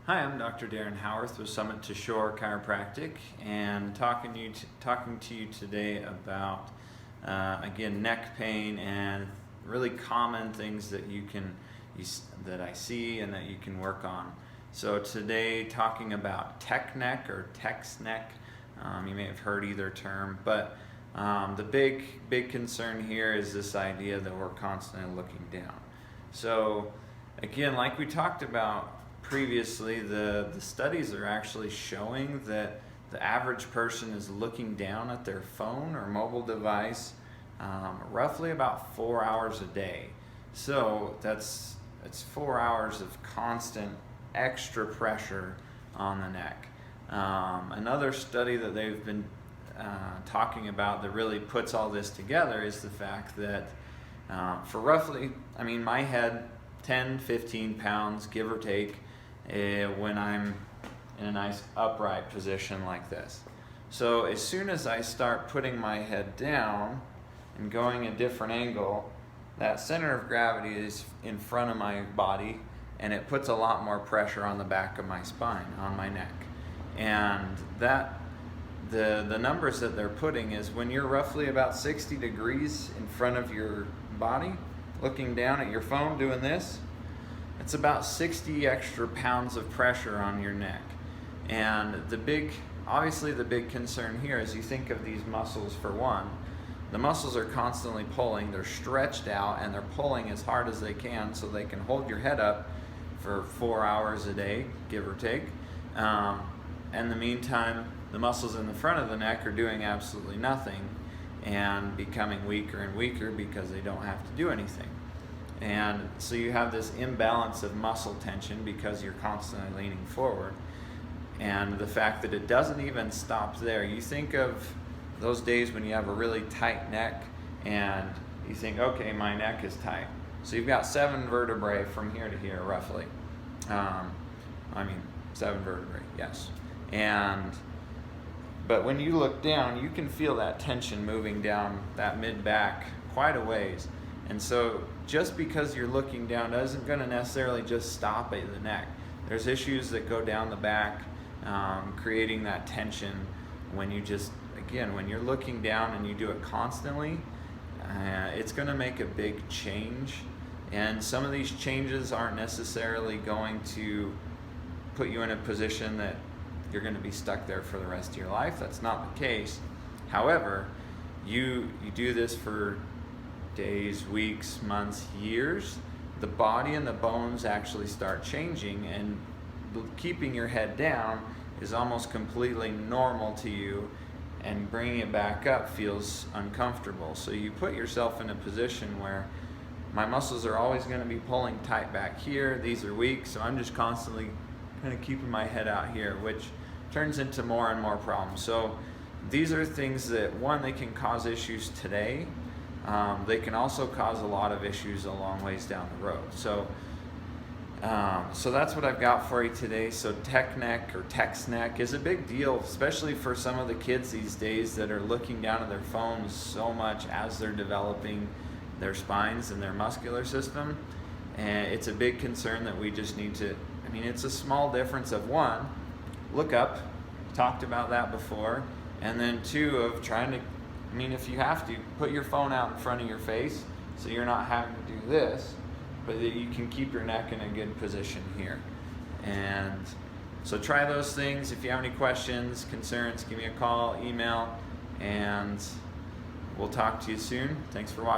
Hi, I'm Dr. Darren Howarth with Summit to Shore Chiropractic, and talking to you today about again, neck pain and really common things that that I see and that you can work on. So today, talking about tech neck or text neck. You may have heard either term, but the big concern here is this idea that we're constantly looking down. So again, like we talked about previously, the studies are actually showing that the average person is looking down at their phone or mobile device roughly about 4 hours a day. So it's 4 hours of constant extra pressure on the neck. Another study that they've been talking about that really puts all this together is the fact that for roughly, my head, 10-15 pounds, give or take, when I'm in a nice upright position like this. So as soon as I start putting my head down and going a different angle, that center of gravity is in front of my body, and it puts a lot more pressure on the back of my spine, on my neck. And that the numbers that they're putting is when you're roughly about 60 degrees in front of your body, looking down at your phone doing this, it's about 60 extra pounds of pressure on your neck. And obviously the big concern here is you think of these muscles. For one, the muscles are constantly pulling, they're stretched out, and they're pulling as hard as they can so they can hold your head up for 4 hours a day, give or take. In the meantime, the muscles in the front of the neck are doing absolutely nothing and becoming weaker and weaker because they don't have to do anything. And so you have this imbalance of muscle tension because you're constantly leaning forward. And the fact that it doesn't even stop there. You think of those days when you have a really tight neck and you think, okay, my neck is tight. So you've got 7 vertebrae from here to here, roughly. 7 vertebrae, yes. But when you look down, you can feel that tension moving down that mid-back quite a ways. And so just because you're looking down isn't going to necessarily just stop at the neck. There's issues that go down the back, creating that tension when when you're looking down and you do it constantly, it's going to make a big change. And some of these changes aren't necessarily going to put you in a position that you're going to be stuck there for the rest of your life. That's not the case. However, you do this for days, weeks, months, years, the body and the bones actually start changing, and keeping your head down is almost completely normal to you, and bringing it back up feels uncomfortable. So you put yourself in a position where my muscles are always going to be pulling tight back here, these are weak, so I'm just constantly kind of keeping my head out here, which turns into more and more problems. So these are things that, one, they can cause issues today. They can also cause a lot of issues a long ways down the road. So that's what I've got for you today. So tech neck or text neck is a big deal, especially for some of the kids these days that are looking down at their phones so much as they're developing their spines and their muscular system. And it's a big concern that we just need to, it's a small difference of, one, look up, talked about that before, and then 2, of trying to, if you have to, put your phone out in front of your face so you're not having to do this, but that you can keep your neck in a good position here. And so try those things. If you have any questions, concerns, give me a call, email, and we'll talk to you soon. Thanks for watching.